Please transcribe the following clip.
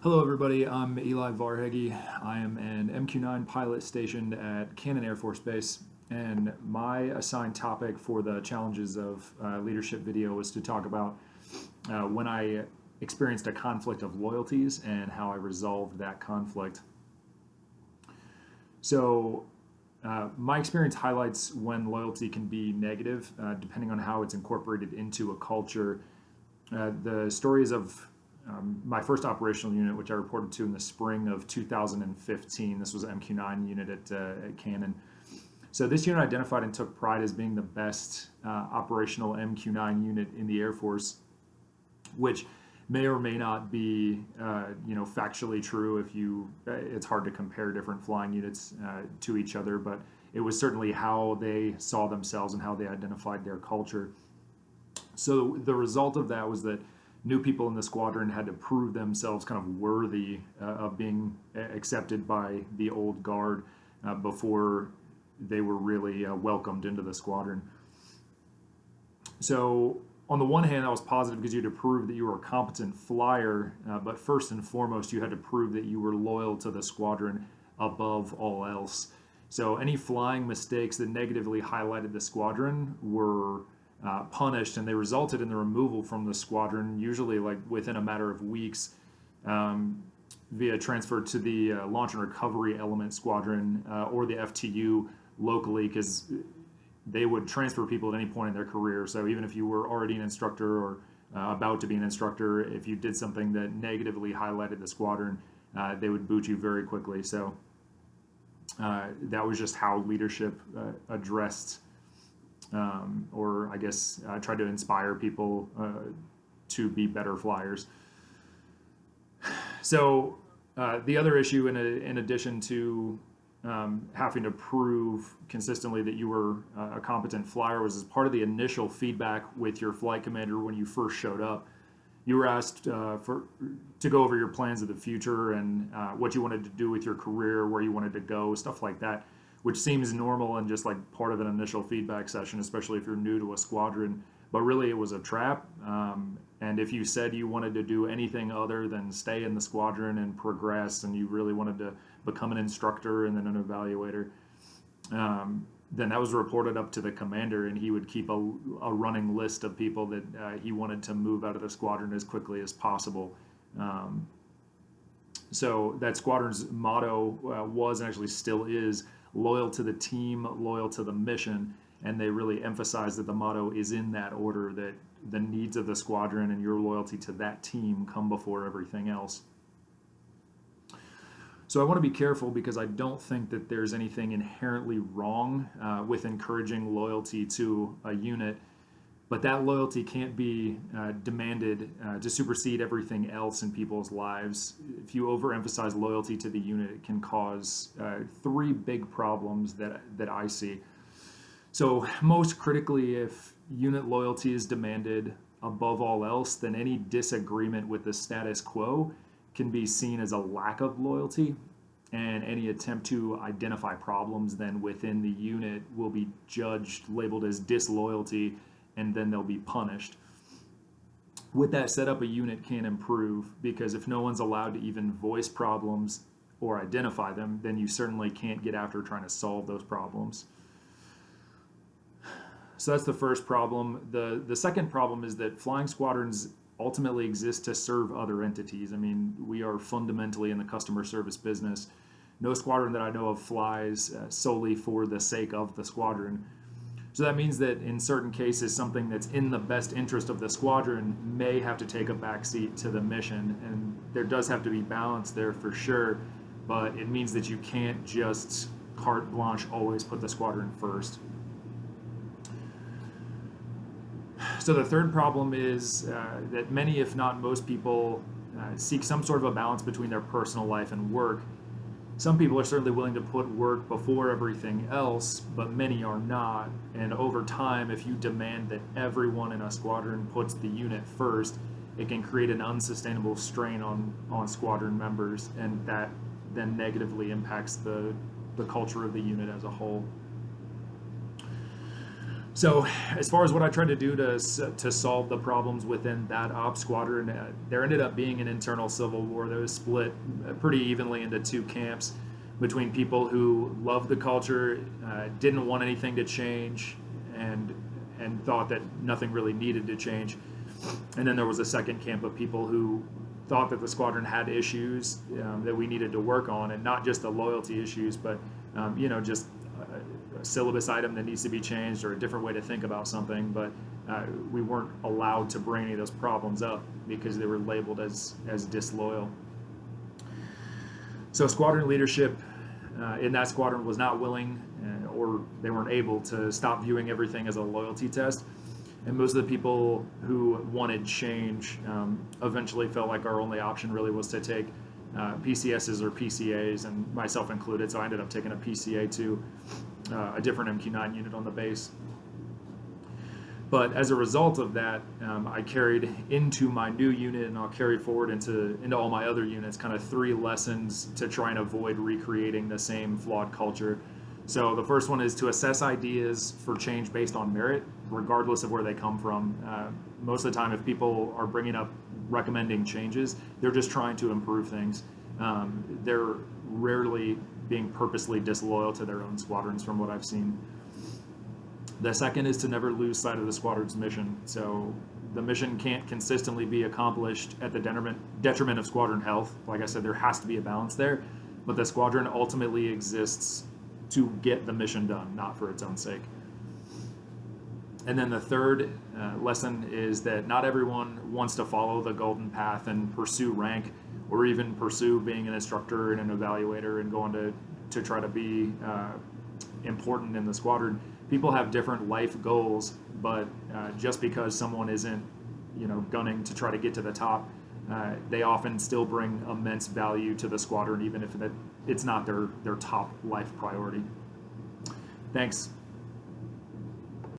Hello, everybody. I'm Eli Varhegyi. I am an MQ-9 pilot stationed at Cannon Air Force Base, and my assigned topic for the challenges of leadership video was to talk about when I experienced a conflict of loyalties and how I resolved that conflict. So, my experience highlights when loyalty can be negative, depending on how it's incorporated into a culture. The stories of my first operational unit, which I reported to in the spring of 2015. This was an MQ-9 unit at Cannon. So this unit identified and took pride as being the best operational MQ-9 unit in the Air Force, which may or may not be, factually true. It's hard to compare different flying units to each other, but it was certainly how they saw themselves and how they identified their culture. So the result of that was that new people in the squadron had to prove themselves kind of worthy of being accepted by the old guard before they were really welcomed into the squadron. So on the one hand, I was positive because you had to prove that you were a competent flyer, but first and foremost, you had to prove that you were loyal to the squadron above all else. So any flying mistakes that negatively highlighted the squadron were punished, and they resulted in the removal from the squadron, usually like within a matter of weeks, via transfer to the launch and recovery element squadron or the FTU locally, because they would transfer people at any point in their career. So even if you were already an instructor or about to be an instructor, if you did something that negatively highlighted the squadron, they would boot you very quickly. So that was just how leadership addressed or I guess tried to inspire people to be better flyers. So the other issue, in addition to having to prove consistently that you were a competent flyer, was as part of the initial feedback with your flight commander when you first showed up. You were asked to go over your plans of the future and what you wanted to do with your career, where you wanted to go, stuff like that, which seems normal and just like part of an initial feedback session, especially if you're new to a squadron. But really, it was a trap. And if you said you wanted to do anything other than stay in the squadron and progress, and you really wanted to become an instructor and then an evaluator, then that was reported up to the commander, and he would keep a running list of people that he wanted to move out of the squadron as quickly as possible. So that squadron's motto was, and actually still is, loyal to the team, loyal to the mission, and they really emphasize that the motto is in that order, that the needs of the squadron and your loyalty to that team come before everything else. So I want to be careful because I don't think that there's anything inherently wrong with encouraging loyalty to a unit, but that loyalty can't be demanded to supersede everything else in people's lives. If you overemphasize loyalty to the unit, it can cause three big problems that I see. So most critically, if unit loyalty is demanded above all else, then any disagreement with the status quo can be seen as a lack of loyalty, and any attempt to identify problems then within the unit will be judged, labeled as disloyalty, and then they'll be punished. With that set up, a unit can improve, because if no one's allowed to even voice problems or identify them, then you certainly can't get after trying to solve those problems. So that's the first problem. The second problem is that flying squadrons ultimately exist to serve other entities. I mean, we are fundamentally in the customer service business. No squadron that I know of flies solely for the sake of the squadron. So that means that in certain cases, something that's in the best interest of the squadron may have to take a backseat to the mission, and there does have to be balance there for sure, but it means that you can't just carte blanche always put the squadron first. So the third problem is that many, if not most people, seek some sort of a balance between their personal life and work. Some people are certainly willing to put work before everything else, but many are not. And over time, if you demand that everyone in a squadron puts the unit first, it can create an unsustainable strain on squadron members, and that then negatively impacts the culture of the unit as a whole. So, as far as what I tried to do to solve the problems within that op squadron, there ended up being an internal civil war that was split pretty evenly into two camps between people who loved the culture, didn't want anything to change, and thought that nothing really needed to change. And then there was a second camp of people who thought that the squadron had issues that we needed to work on, and not just the loyalty issues, but just a syllabus item that needs to be changed or a different way to think about something. But we weren't allowed to bring any of those problems up because they were labeled as disloyal. So squadron leadership in that squadron was not willing or they weren't able to stop viewing everything as a loyalty test. And most of the people who wanted change eventually felt like our only option really was to take PCSs or PCAs, and myself included. So I ended up taking a PCA to a different MQ9 unit on the base. But as a result of that, I carried into my new unit, and I'll carry forward into all my other units, kind of 3 lessons to try and avoid recreating the same flawed culture. So the first one is to assess ideas for change based on merit, regardless of where they come from. Most of the time, if people are bringing up recommending changes, they're just trying to improve things. They're rarely being purposely disloyal to their own squadrons, from what I've seen. The second is to never lose sight of the squadron's mission. So the mission can't consistently be accomplished at the detriment of squadron health. Like I said, there has to be a balance there, but the squadron ultimately exists to get the mission done, not for its own sake. And then the third lesson is that not everyone wants to follow the golden path and pursue rank, or even pursue being an instructor and an evaluator and going to try to be important in the squadron. People have different life goals, but just because someone isn't, gunning to try to get to the top, they often still bring immense value to the squadron, even if it's not their top life priority. Thanks.